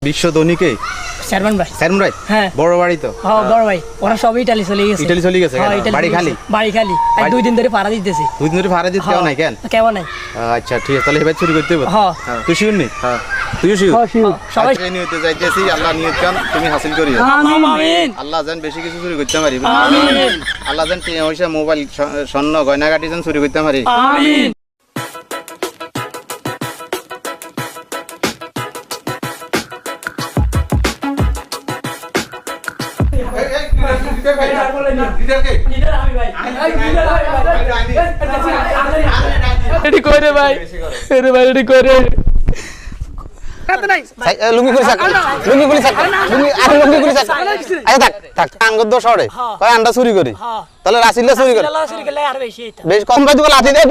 বিশ্ব ধনীকে চেয়ারম্যান ভাই হ্যাঁ বড় বাড়ি তো হ্যাঁ বড় ভাই ওরা সব ইটালি চলে গেছে বাড়ি খালি আর 2 দিন ধরে ভাড়া দিতেছি 2 দিন ধরে ভাড়া দিতে কেউ নাই কেন নাই আচ্ছা ঠিক আছে তাহলে এবার চুরি করতে হবে হ্যাঁ তুই শিওর নি হ্যাঁ তুই শিওর সবাই নিয়তে যাইতেছি আল্লাহ নিয়ত কান তুমি হাসিল করিও আমিন আল্লাহ জান বেশি কিছু চুরি করতে পারি আমিন আল্লাহ জান টিয়া পয়সা মোবাইল স্বর্ণ গয়না গাটি জান চুরি করতে পারি আমিন এডি করে ভাই এরে ভাই এডি করে লুঙ্গি খুলি থাক আচ্ছা থাক আঙ্গুর দোষ হরে কয় আন্ডা চুরি করি তাহলে রাসিল্লা চুরি করে বেশ কম পাই দিব লাঠি দেয়